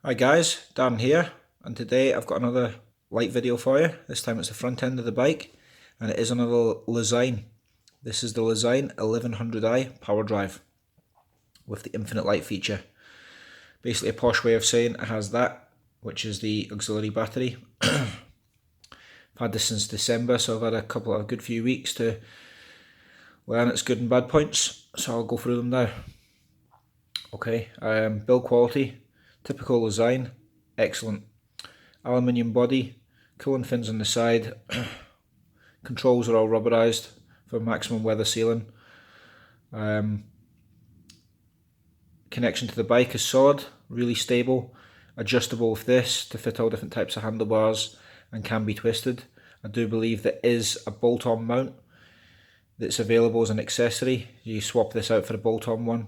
Hi guys, Dan here, and today I've got another light video for you. This time it's the front end of the bike, and it is another Lezyne. This is the Lezyne 1100i power drive with the infinite light feature. Basically a posh way of saying it has that, which is the auxiliary battery. I've had this since December, so I've had a good few weeks to learn its good and bad points, so I'll go through them now. Okay, build quality, typical Lezyne, excellent. Aluminium body, cooling fins on the side, controls are all rubberized for maximum weather sealing. Connection to the bike is solid, really stable, adjustable with this to fit all different types of handlebars and can be twisted. I do believe there is a bolt-on mount that's available as an accessory. You swap this out for the bolt-on one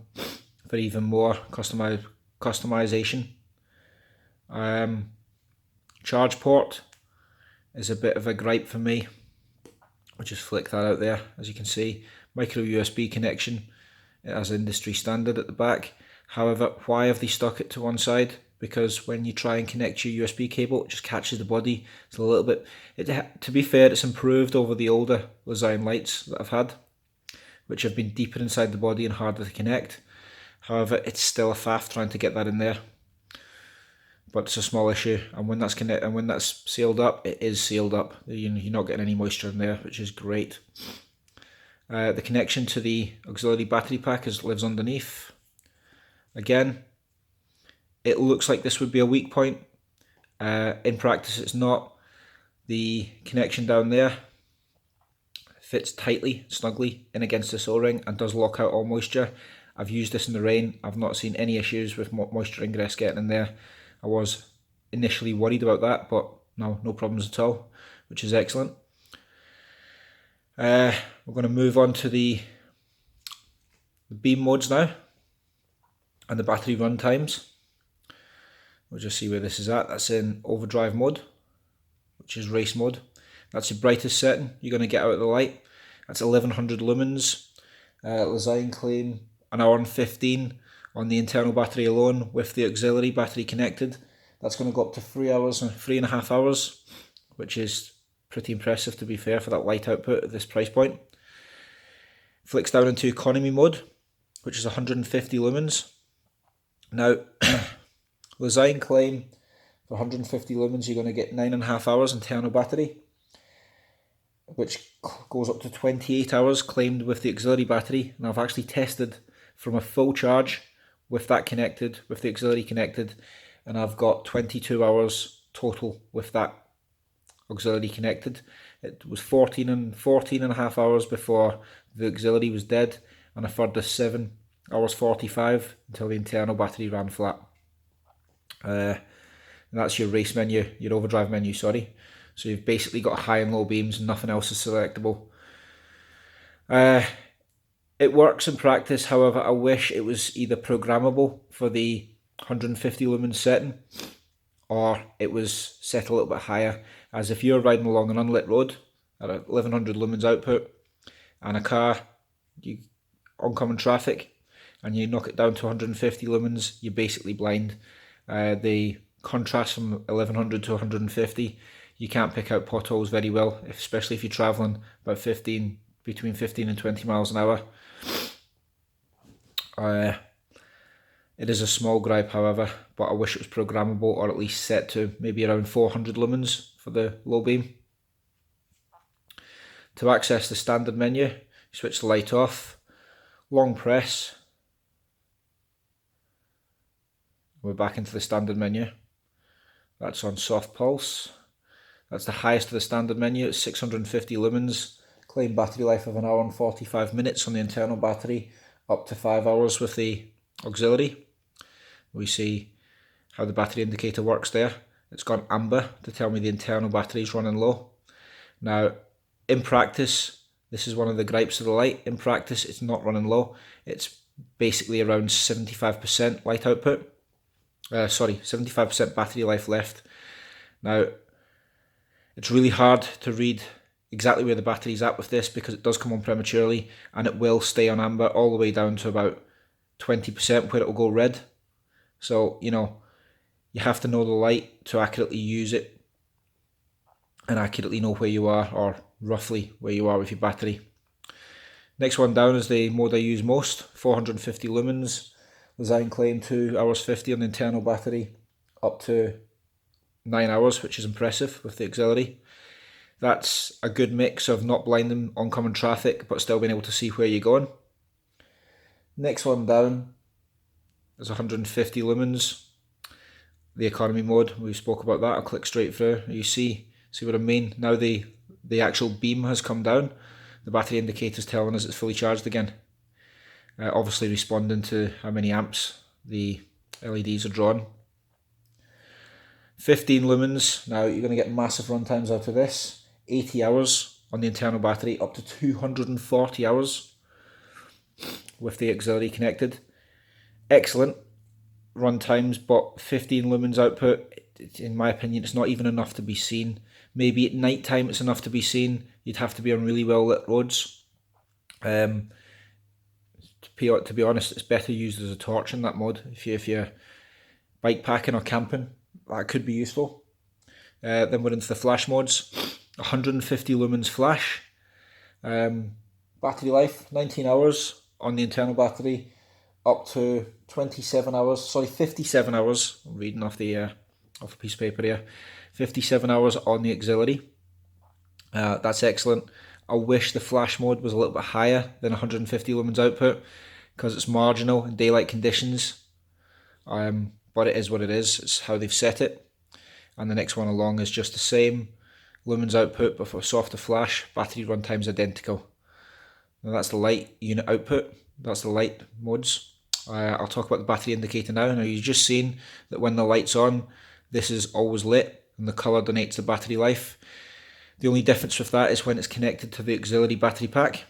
for even more customization. Charge port is a bit of a gripe for me. I'll just flick that out there. As you can see, micro USB connection. It has industry standard at the back. However, why have they stuck it to one side? Because when you try and connect your USB cable, it just catches the body. It's a little bit. To be fair, it's improved over the older Lezyne lights that I've had, which have been deeper inside the body and harder to connect. However, it's still a faff trying to get that in there. But it's a small issue, and when that's sealed up, it is sealed up. You're not getting any moisture in there, which is great. The connection to the auxiliary battery pack lives underneath. Again, it looks like this would be a weak point. In practice, it's not. The connection down there fits tightly, snugly in against this O-ring and does lock out all moisture. I've used this in the rain. I've not seen any issues with moisture ingress getting in there. I was initially worried about that, but no problems at all, which is excellent. We're going to move on to the beam modes now and the battery run times. We'll just see where this is at. That's in overdrive mode, which is race mode. That's the brightest setting you're going to get out of the light. That's 1100 lumens. Lezyne claim an hour and 15 on the internal battery alone with the auxiliary battery connected. That's going to go up to 3 hours and 3.5 hours, which is pretty impressive to be fair for that light output at this price point. Flicks down into economy mode, which is 150 lumens. Now, Lezyne claim for 150 lumens you're going to get 9.5 hours internal battery, which goes up to 28 hours claimed with the auxiliary battery. And I've actually tested from a full charge with that connected, with the auxiliary connected, and I've got 22 hours total with that auxiliary connected. It was 14 and a half hours before the auxiliary was dead, and a further 7 hours 45 until the internal battery ran flat. And that's your race menu, your overdrive menu, sorry. So you've basically got high and low beams and nothing else is selectable. It works in practice, however, I wish it was either programmable for the 150 lumen setting or it was set a little bit higher, as if you're riding along an unlit road at 1100 lumens output and a car, oncoming traffic, and you knock it down to 150 lumens, you're basically blind. The contrast from 1100 to 150, you can't pick out potholes very well, especially if you're travelling about between 15 and 20 miles an hour. It is a small gripe, however, but I wish it was programmable or at least set to maybe around 400 lumens for the low beam. To access the standard menu, you switch the light off, long press. We're back into the standard menu. That's on soft pulse. That's the highest of the standard menu. It's 650 lumens. Claimed battery life of 1 hour and 45 minutes on the internal battery, up to 5 hours with the auxiliary. We see how the battery indicator works there. It's gone amber to tell me the internal battery is running low. Now, in practice, this is one of the gripes of the light. In practice, it's not running low. It's basically around 75% light output. 75% battery life left. Now, it's really hard to read exactly where the battery's at with this because it does come on prematurely and it will stay on amber all the way down to about 20% where it will go red. So, You have to know the light to accurately use it and accurately know where you are, or roughly where you are with your battery. Next one down is the mode I use most, 450 lumens. Lezyne claim 2 hours 50 on the internal battery, up to 9 hours, which is impressive with the auxiliary. That's a good mix of not blinding oncoming traffic but still being able to see where you're going. Next one down is 150 lumens, the economy mode. We spoke about that. I'll click straight through. You see what I mean? Now the actual beam has come down. The battery indicator is telling us it's fully charged again. Obviously responding to how many amps the LEDs are drawing. 15 lumens. Now you're going to get massive runtimes out of this. 80 hours on the internal battery, up to 240 hours with the auxiliary connected. Excellent runtimes, but 15 lumens output, in my opinion, it's not even enough to be seen. Maybe at night time it's enough to be seen. You'd have to be on really well lit roads. To be honest, it's better used as a torch in that mode. If you're bike packing or camping, that could be useful. Then we're into the flash modes. 150 lumens flash. Battery life, 19 hours on the internal battery, up to 57 hours. I'm reading off the piece of paper here. 57 hours on the auxiliary. That's excellent. I wish the flash mode was a little bit higher than 150 lumens output, because it's marginal in daylight conditions. But it is what it is. It's how they've set it. And the next one along is just the same lumens output, but for a softer flash. Battery runtime's identical. Now that's the light unit output. That's the light modes. I'll talk about the battery indicator now. Now you've just seen that when the light's on, this is always lit, and the colour denotes the battery life. The only difference with that is when it's connected to the auxiliary battery pack.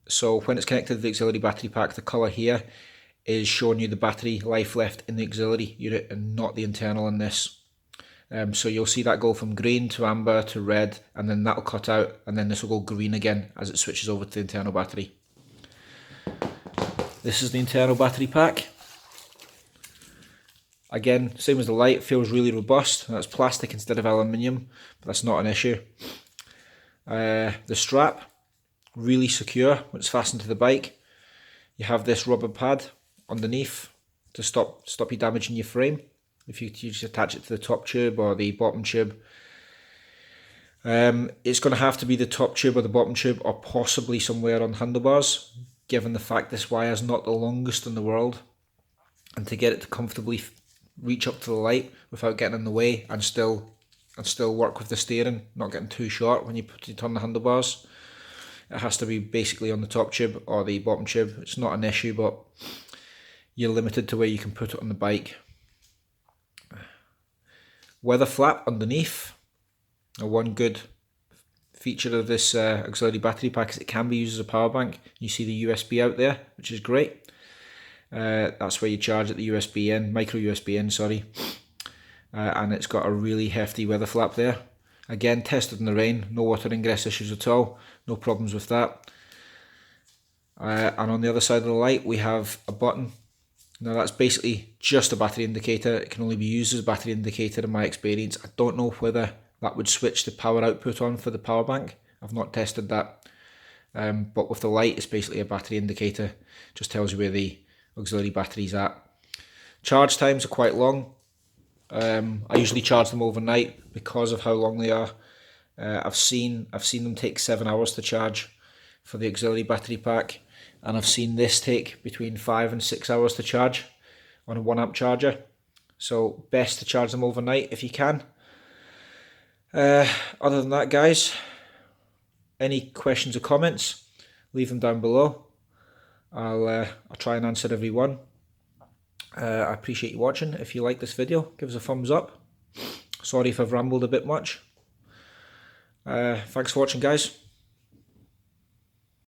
So when it's connected to the auxiliary battery pack, the colour here is showing you the battery life left in the auxiliary unit and not the internal in this. So you'll see that go from green to amber to red, and then that'll cut out, and then this will go green again as it switches over to the internal battery. This is the internal battery pack. Again, same as the light, it feels really robust. That's plastic instead of aluminium, but that's not an issue. The strap, really secure when it's fastened to the bike. You have this rubber pad underneath to stop you damaging your frame if you just attach it to the top tube or the bottom tube. It's going to have to be the top tube or the bottom tube, or possibly somewhere on handlebars, given the fact this wire is not the longest in the world, and to get it to comfortably reach up to the light without getting in the way and still work with the steering, not getting too short when you put it on the handlebars. It has to be basically on the top tube or the bottom tube. It's not an issue, but you're limited to where you can put it on the bike. Weather flap underneath. One good feature of this auxiliary battery pack is it can be used as a power bank. You see the USB out there, which is great. That's where you charge at the USB in, micro USB in, sorry. And it's got a really hefty weather flap there. Again, tested in the rain, no water ingress issues at all, no problems with that. And on the other side of the light, we have a button. Now that's basically just a battery indicator. It can only be used as a battery indicator in my experience. I don't know whether that would switch the power output on for the power bank. I've not tested that. But with the light, it's basically a battery indicator. Just tells you where the auxiliary battery's at. Charge times are quite long. I usually charge them overnight because of how long they are. I've seen them take 7 hours to charge for the auxiliary battery pack, and I've seen this take between 5 and 6 hours to charge on a 1 amp charger. So best to charge them overnight if you can. Other than that, guys, any questions or comments, leave them down below. I'll try and answer every one. I appreciate you watching. If you like this video, give us a thumbs up. Sorry if I've rambled a bit much. Thanks for watching, guys.